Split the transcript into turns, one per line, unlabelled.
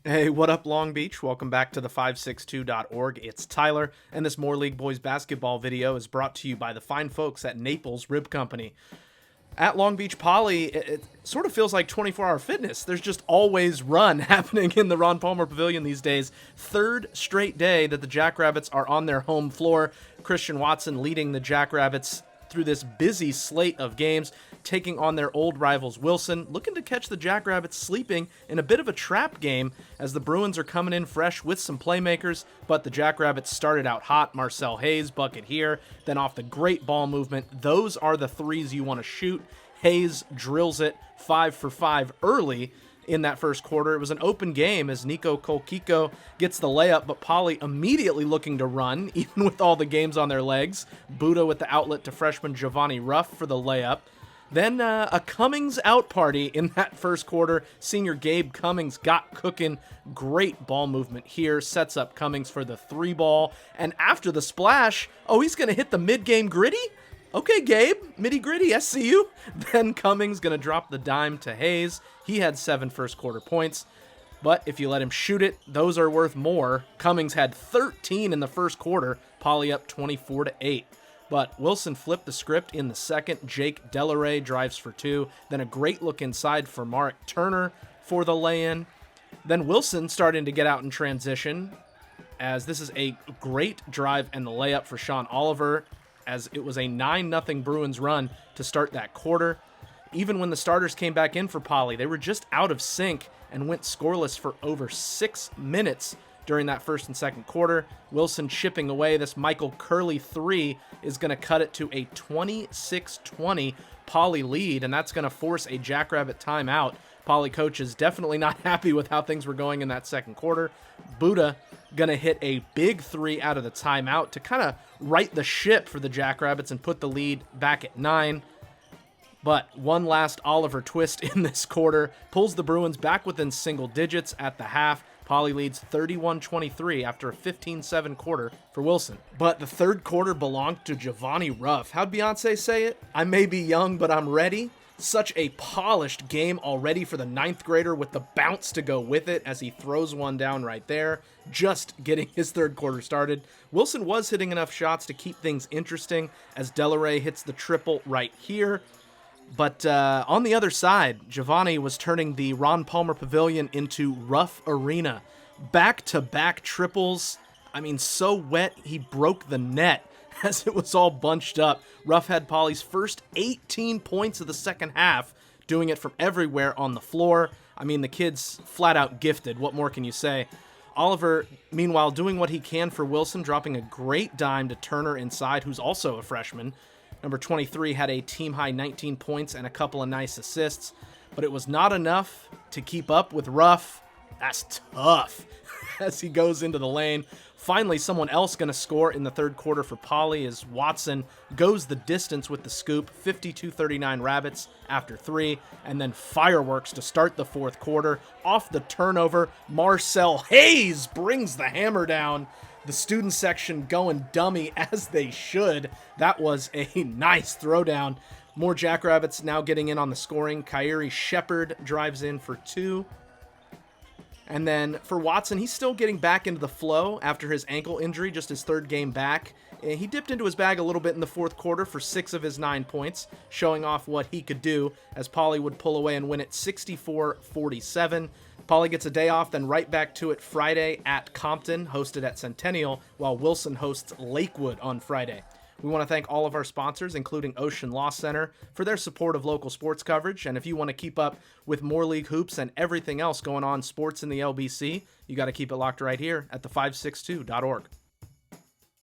Hey, what up, Long Beach? Welcome back to the 562.org. It's Tyler, and this More League Boys basketball video is brought to you by the fine folks at Naples Rib Company. At Long Beach Poly, it sort of feels like 24-hour fitness. There's just always run happening in the Ron Palmer Pavilion these days. Third straight day that the Jackrabbits are on their home floor. Christian Watson leading the Jackrabbits through this busy slate of games, taking on their old rivals Wilson, looking to catch the Jackrabbits sleeping in a bit of a trap game as the Bruins are coming in fresh with some playmakers, but the Jackrabbits started out hot. Marcel Hayes, bucket here, then off the great ball movement. Those are the threes you want to shoot. Hayes drills it 5 for 5 early in that first quarter. It was an open game as Nico Kolkiko gets the layup, but Poly immediately looking to run, even with all the games on their legs. Buddha with the outlet to freshman Giovanni Ruff for the layup. Then a Cummings out party in that first quarter. Senior Gabe Cummings got cooking. Great ball movement here. Sets up Cummings for the 3-ball. And after the splash, he's going to hit the mid-game gritty? Okay, Gabe, midi gritty, SCU. Then Cummings going to drop the dime to Hayes. He had 7 first quarter points. But if you let him shoot it, those are worth more. Cummings had 13 in the first quarter. Poly up 24-8. But Wilson flipped the script in the second. Jake Delaray drives for 2. Then a great look inside for Marek Turner for the lay-in. Then Wilson starting to get out in transition, as this is a great drive and the layup for Sean Oliver, as it was a 9-0 Bruins run to start that quarter. Even when the starters came back in for Poly, they were just out of sync and went scoreless for over 6 minutes during that first and second quarter. Wilson chipping away. This Michael Curley 3 is going to cut it to a 26-20 Poly lead, and that's going to force a Jackrabbit timeout. Poly coach is definitely not happy with how things were going in that second quarter. Buddha going to hit a big 3 out of the timeout to kind of right the ship for the Jackrabbits and put the lead back at 9. But one last Oliver twist in this quarter pulls the Bruins back within single digits at the half. Poly leads 31-23 after a 15-7 quarter for Wilson. But the third quarter belonged to Giovanni Ruff. How'd Beyonce say it? I may be young, but I'm ready. Such a polished game already for the 9th grader with the bounce to go with it as he throws one down right there, just getting his third quarter started. Wilson was hitting enough shots to keep things interesting as Delaray hits the triple right here. But on the other side, Giovanni was turning the Ron Palmer Pavilion into Ruff Arena. Back-to-back triples. I mean, so wet, he broke the net as it was all bunched up. Ruff had Poly's first 18 points of the second half, doing it from everywhere on the floor. I mean, the kid's flat out gifted. What more can you say? Oliver, meanwhile, doing what he can for Wilson, dropping a great dime to Turner inside, who's also a freshman. Number 23 had a team-high 19 points and a couple of nice assists, but it was not enough to keep up with Ruff. That's tough as he goes into the lane. Finally, someone else going to score in the third quarter for Poly as Watson goes the distance with the scoop, 52-39 Rabbits after 3, and then fireworks to start the fourth quarter. Off the turnover, Marcel Hayes brings the hammer down. The student section going dummy as they should. That was a nice throwdown. More Jackrabbits now getting in on the scoring. Kyrie Shepard drives in for 2. And then for Watson, he's still getting back into the flow after his ankle injury, just his third game back. He dipped into his bag a little bit in the fourth quarter for 6 of his 9 points, showing off what he could do as Poly would pull away and win it 64-47. Poly gets a day off, then right back to it Friday at Compton, hosted at Centennial, while Wilson hosts Lakewood on Friday. We want to thank all of our sponsors, including Ocean Law Center, for their support of local sports coverage. And if you want to keep up with more league hoops and everything else going on sports in the LBC, you got to keep it locked right here at the562.org.